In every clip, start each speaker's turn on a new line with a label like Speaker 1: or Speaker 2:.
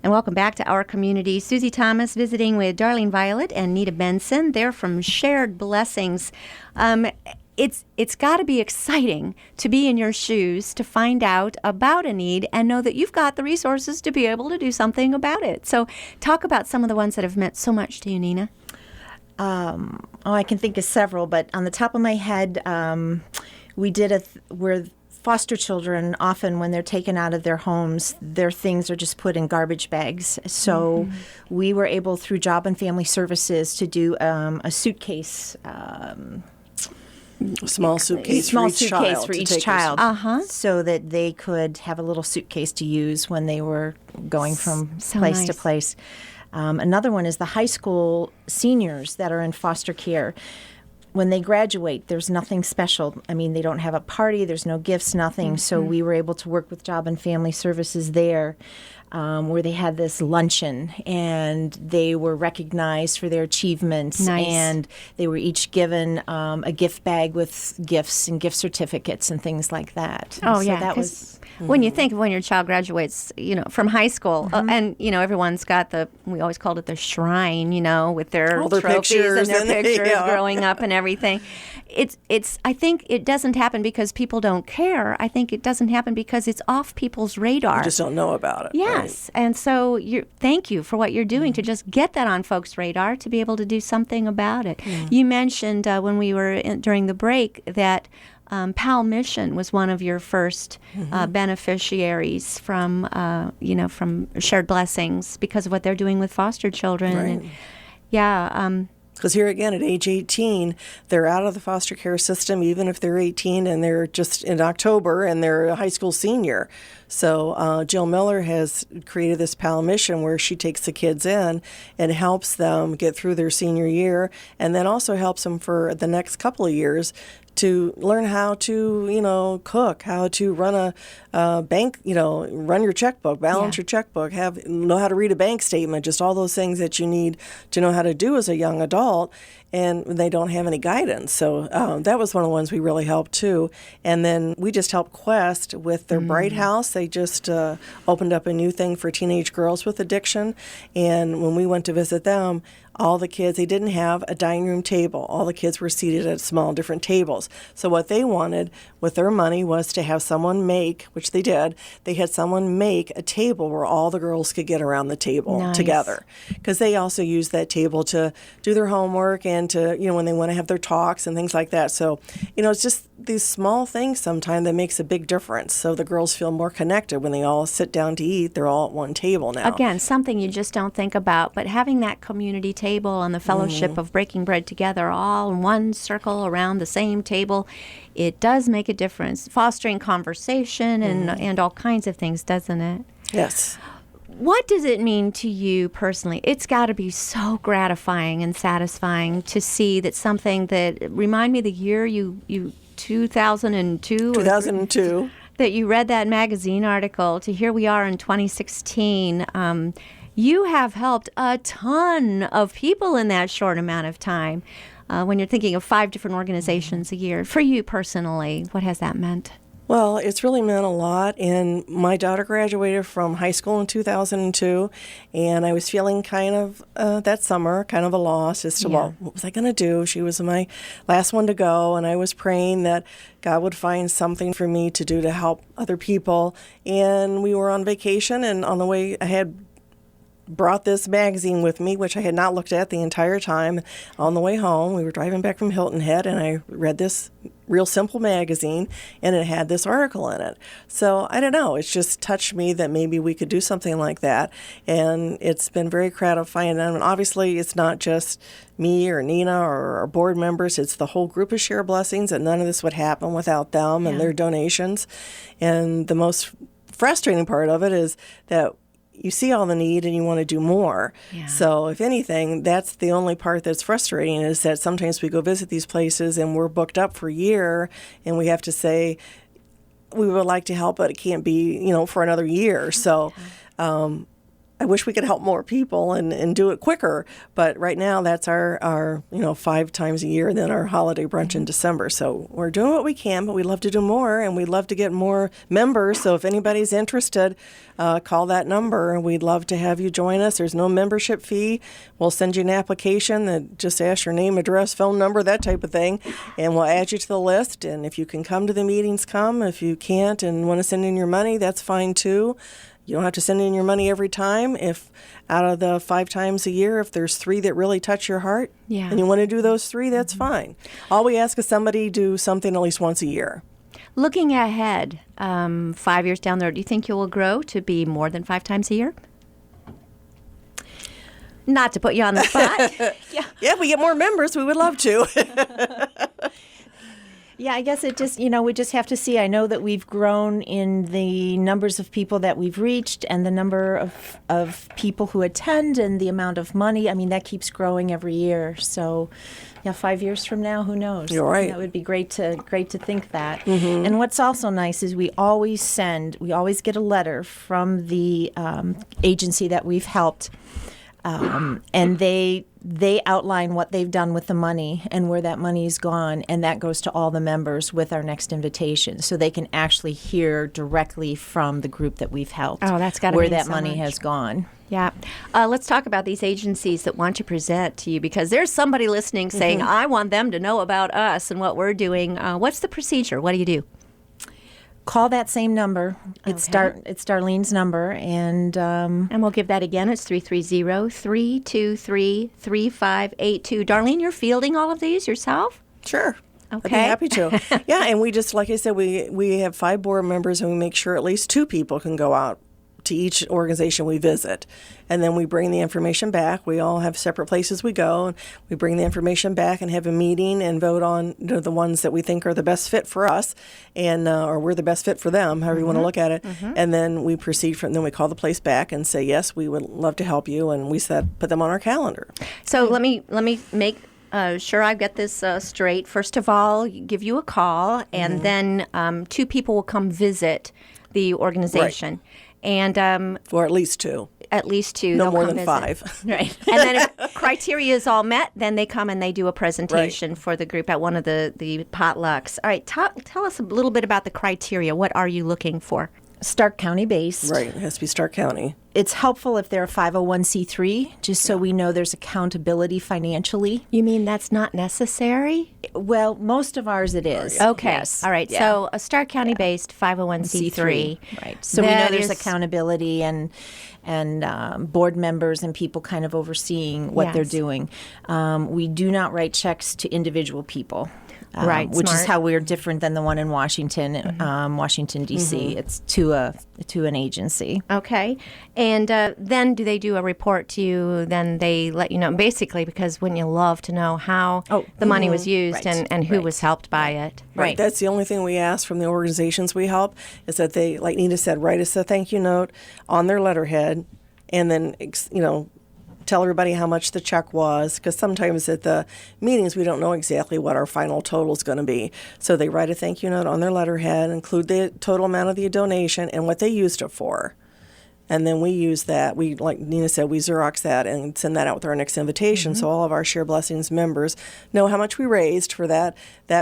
Speaker 1: And welcome back to Our Community. Susie Thomas visiting with Darlene Violet and Nita Benson. They're from Shared Blessings. It's got to be exciting to be in your shoes, to find out about a need and know that you've got the resources to be able to do something about it. So talk about some of the ones that have meant so much to you, Nina.
Speaker 2: I can think of several, but on the top of my head, we did where foster children, often when they're taken out of their homes, their things are just put in garbage bags. So we were able, through Job and Family Services, to do a suitcase.
Speaker 3: A small suitcase for each child.
Speaker 2: So that they could have a little suitcase to use when they were going from place to place. Another one is the high school seniors that are in foster care. When they graduate, there's nothing special. I mean, they don't have a party, there's no gifts, nothing. So we were able to work with Job and Family Services there, where they had this luncheon, and they were recognized for their achievements.
Speaker 1: Nice.
Speaker 2: And they were each given a gift bag with gifts and gift certificates and things like that.
Speaker 1: Oh,
Speaker 2: so
Speaker 1: yeah.
Speaker 2: that was...
Speaker 1: When you think of when your child graduates, from high school, and, everyone's got we always called it the shrine, with their
Speaker 3: all their
Speaker 1: trophies
Speaker 3: pictures
Speaker 1: and their pictures
Speaker 3: yeah.
Speaker 1: growing up and everything. I think it doesn't happen because people don't care. I think it doesn't happen because it's off people's radar.
Speaker 3: You just don't know about it.
Speaker 1: Yes. Right? And so thank you for what you're doing to just get that on folks' radar to be able to do something about it. You mentioned when we were during the break that PAL Mission was one of your first beneficiaries from Shared Blessings because of what they're doing with foster children.
Speaker 3: Right.
Speaker 1: And,
Speaker 3: because here again, at age 18, they're out of the foster care system, even if they're 18 and they're just in October and they're a high school senior. So Jill Miller has created this PAL Mission where she takes the kids in and helps them get through their senior year, and then also helps them for the next couple of years to learn how to, cook, how to run a bank, run your checkbook, balance your checkbook, know how to read a bank statement, just all those things that you need to know how to do as a young adult, and they don't have any guidance. So that was one of the ones we really helped too. And then we just helped Quest with their Bright House. They just opened up a new thing for teenage girls with addiction, and when we went to visit them, all the kids, they didn't have a dining room table. All the kids were seated at small different tables. So what they wanted with their money was to have someone make, which they did, they had someone make a table where all the girls could get around the table together. Because they also use that table to do their homework and to, when they want to have their talks and things like that. So, it's just these small things sometimes that makes a big difference. So the girls feel more connected when they all sit down to eat. They're all at one table now.
Speaker 1: Again, something you just don't think about, but having that community table and the fellowship of breaking bread together all in one circle around the same table, it does make a difference. Fostering conversation and all kinds of things, doesn't it?
Speaker 3: Yes.
Speaker 1: What does it mean to you personally? It's got to be so gratifying and satisfying to see that something that, remind me the year you 2002?
Speaker 3: 2002.
Speaker 1: That you read that magazine article, to here we are in 2016. You have helped a ton of people in that short amount of time. When you're thinking of 5 different organizations a year, for you personally, what has that meant?
Speaker 3: Well, it's really meant a lot, and my daughter graduated from high school in 2002, and I was feeling kind of, that summer, kind of a loss as to, well, what was I going to do? She was my last one to go, and I was praying that God would find something for me to do to help other people, and we were on vacation, and on the way I had brought this magazine with me, which I had not looked at the entire time. On the way home, we were driving back from Hilton Head, and I read this Real Simple magazine, and it had this article in it. So I don't know, it's just touched me that maybe we could do something like that, and it's been very gratifying. And obviously, it's not just me or Nina or our board members, it's the whole group of Share Blessings, and none of this would happen without them and their donations. And the most frustrating part of it is that you see all the need and you want to do more. Yeah. So if anything, that's the only part that's frustrating, is that sometimes we go visit these places and we're booked up for a year and we have to say, we would like to help, but it can't be, for another year. So I wish we could help more people and do it quicker. But right now, that's our 5 times a year, and then our holiday brunch in December. So we're doing what we can, but we'd love to do more, and we'd love to get more members. So if anybody's interested, call that number, and we'd love to have you join us. There's no membership fee. We'll send you an application that just asks your name, address, phone number, that type of thing, and we'll add you to the list. And if you can come to the meetings, come. If you can't and want to send in your money, that's fine too. You don't have to send in your money every time. If out of the 5 times a year, if there's 3 that really touch your heart, and you want to do those 3, that's fine. All we ask is somebody do something at least once a year.
Speaker 1: Looking ahead, 5 years down there, do you think you will grow to be more than 5 times a year? Not to put you on the spot.
Speaker 3: Yeah, if we get more members, we would love to.
Speaker 2: Yeah, I guess it just, we just have to see. I know that we've grown in the numbers of people that we've reached and the number of people who attend and the amount of money. I mean, that keeps growing every year. So, 5 years from now, who knows?
Speaker 3: You're right.
Speaker 2: That would be great to think that. Mm-hmm. And what's also nice is we always get a letter from the agency that we've helped. And they outline what they've done with the money and where that money's gone, and that goes to all the members with our next invitation, so they can actually hear directly from the group that we've helped.
Speaker 1: Oh, that's got to
Speaker 2: where
Speaker 1: mean
Speaker 2: that
Speaker 1: so
Speaker 2: money
Speaker 1: much.
Speaker 2: has gone.
Speaker 1: Yeah. Let's talk about these agencies that want to present to you, because there's somebody listening saying, I want them to know about us and what we're doing. What's the procedure? What do you do?
Speaker 2: Call that same number. It's Darlene's number, and
Speaker 1: we'll give that again. It's 330-323-3582. Darlene, you're fielding all of these yourself?
Speaker 3: Sure.
Speaker 1: Okay.
Speaker 3: I'd be happy to. Yeah, and we just, like I said, we have 5 board members, and we make sure at least 2 people can go out to each organization we visit. And then we bring the information back. We all have separate places we go. And we bring the information back and have a meeting and vote on the ones that we think are the best fit for us, and or we're the best fit for them, however you want to look at it. And then we proceed then we call the place back and say, yes, we would love to help you, and we put them on our calendar.
Speaker 1: So let me make sure I've got this straight. First of all, give you a call, and then 2 people will come visit the organization.
Speaker 3: Right.
Speaker 1: And
Speaker 3: for at least 2.
Speaker 1: At least 2.
Speaker 3: No
Speaker 1: they'll
Speaker 3: more
Speaker 1: come
Speaker 3: than
Speaker 1: visit.
Speaker 3: 5.
Speaker 1: Right. And then if criteria is all met, then they come and they do a presentation for the group at one of the potlucks. All right. Tell us a little bit about the criteria. What are you looking for?
Speaker 2: Stark County based.
Speaker 3: Right. It has to be Stark County.
Speaker 2: It's helpful if they're a 501c3, just so we know there's accountability financially.
Speaker 1: You mean that's not necessary?
Speaker 2: Well, most of ours it is.
Speaker 1: Okay.
Speaker 2: Yes.
Speaker 1: All right.
Speaker 2: Yeah.
Speaker 1: So a Stark County-based 501c3.
Speaker 2: Right. So we know
Speaker 1: That
Speaker 2: there's
Speaker 1: is-
Speaker 2: accountability and board members and people kind of overseeing what they're
Speaker 1: Yes.
Speaker 2: doing. We do not write checks to individual people.
Speaker 1: Right,
Speaker 2: Which
Speaker 1: smart.
Speaker 2: is how we're different than the one in Washington, Washington, D.C. It's to an agency.
Speaker 1: Okay. And then do they do a report to you? Then they let you know, basically, because wouldn't you love to know how the money was used
Speaker 2: Right,
Speaker 1: and who
Speaker 2: right.
Speaker 1: was helped by it?
Speaker 3: Right. That's the only thing we ask from the organizations we help, is that they, like Nita said, write us a thank you note on their letterhead, and then, tell everybody how much the check was, because sometimes at the meetings we don't know exactly what our final total is going to be. So they write a thank you note on their letterhead, include the total amount of the donation and what they used it for. And then we use that. We, like Nina said, we Xerox that and send that out with our next invitation. So all of our Share Blessings members know how much we raised for that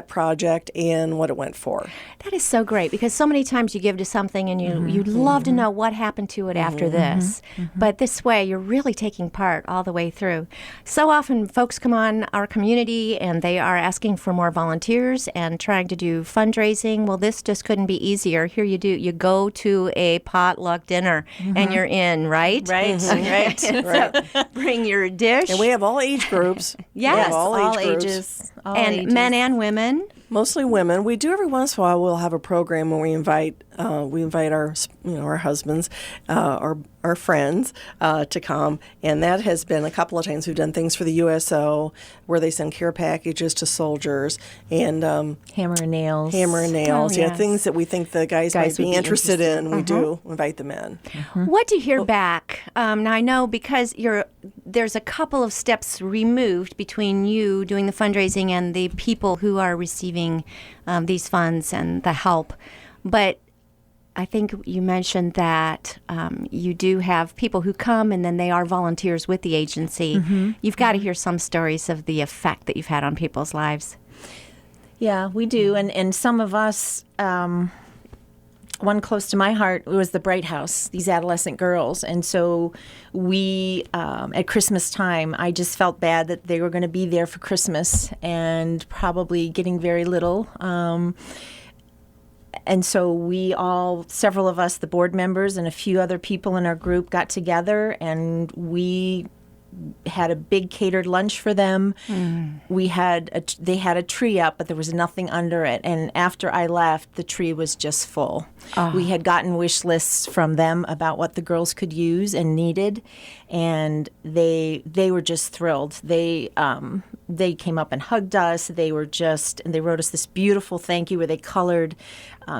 Speaker 3: project and what it went for.
Speaker 1: That is so great, because so many times you give to something and you'd love to know what happened to it after this. But this way, you're really taking part all the way through. So often folks come on our community and they are asking for more volunteers and trying to do fundraising. Well, this just couldn't be easier. Here you do. You go to a potluck dinner and you're in, right?
Speaker 2: Right.
Speaker 3: Right.
Speaker 1: So bring your dish.
Speaker 3: And we have all age groups.
Speaker 1: Yes,
Speaker 3: We have all age groups.
Speaker 2: ages. All
Speaker 1: and
Speaker 2: ages.
Speaker 1: men and women.
Speaker 3: Mostly women. We do every once in a while. We'll have a program where we invite our our husbands, our friends to come, and that has been a couple of times. We've done things for the USO where they send care packages to soldiers and
Speaker 2: Hammer and nails.
Speaker 1: Oh, yes.
Speaker 3: things that we think the guys might
Speaker 2: would
Speaker 3: be
Speaker 2: be
Speaker 3: interested in. We do invite them in.
Speaker 1: What do you hear back? Now I know, because there's a couple of steps removed between you doing the fundraising and the people who are receiving these funds and the help. But I think you mentioned that you do have people who come and then they are volunteers with the agency. You've got to hear some stories of the effect that you've had on people's lives.
Speaker 2: Yeah, we do. And some of us, one close to my heart was the Bright House, these adolescent girls. And so we, at Christmas time, I just felt bad that they were going to be there for Christmas and probably getting very little. And so we all, several of us, the board members and a few other people in our group got together and we had a big catered lunch for them. They had a tree up, but there was nothing under it. And after I left, the tree was just full. We had gotten wish lists from them about what the girls could use and needed, and they were just thrilled. They came up and hugged us. They wrote us this beautiful thank you where they colored,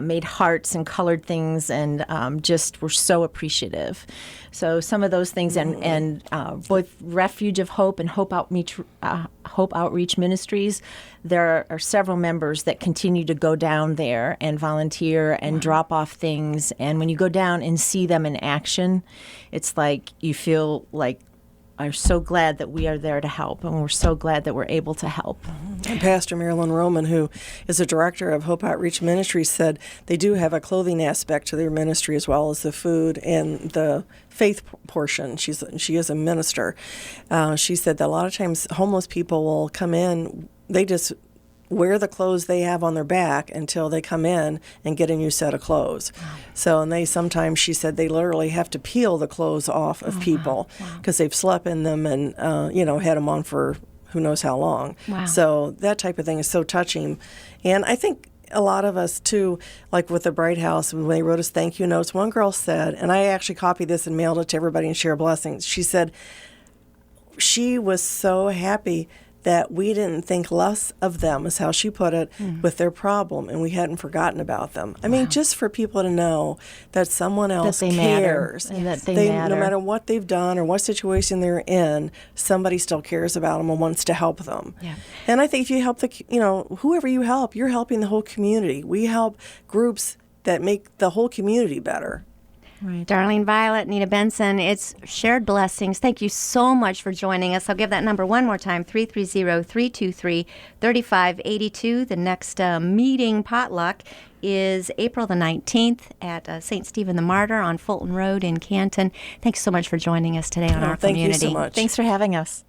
Speaker 2: made hearts and colored things, and just were so appreciative. So some of those things, and both Refuge of Hope and Hope Outreach Ministries, there are several members that continue to go down there and volunteer and drop off things. And when you go down and see them in action, it's like you feel like I'm so glad that we are there to help, and we're so glad that we're able to help.
Speaker 3: And Pastor Marilyn Roman, who is the director of Hope Outreach Ministries, said they do have a clothing aspect to their ministry as well as the food and the faith portion. She is a minister. She said that a lot of times homeless people will come in, they just wear the clothes they have on their back until they come in and get a new set of clothes. So, and they sometimes, she said, they literally have to peel the clothes off of people because they've slept in them and, had them on for who knows how long. So that type of thing is so touching. And I think a lot of us, too, like with the Bright House, when they wrote us thank you notes, one girl said, and I actually copied this and mailed it to everybody and share blessings, she said she was so happy that we didn't think less of them, is how she put it, with their problem, and we hadn't forgotten about them. I mean, just for people to know that someone else cares.
Speaker 2: And that they matter.
Speaker 3: No matter what they've done or what situation they're in, somebody still cares about them and wants to help them.
Speaker 1: Yeah.
Speaker 3: And I think if you help whoever you help, you're helping the whole community. We help groups that make the whole community better.
Speaker 1: Right. Darlene Violet, Nita Benson, it's Shared Blessings. Thank you so much for joining us. I'll give that number one more time, 330-323-3582. The next meeting potluck is April the 19th at St. Stephen the Martyr on Fulton Road in Canton. Thanks so much for joining us today on Our
Speaker 3: Thank
Speaker 1: Community.
Speaker 3: you so much.
Speaker 2: Thanks for having us.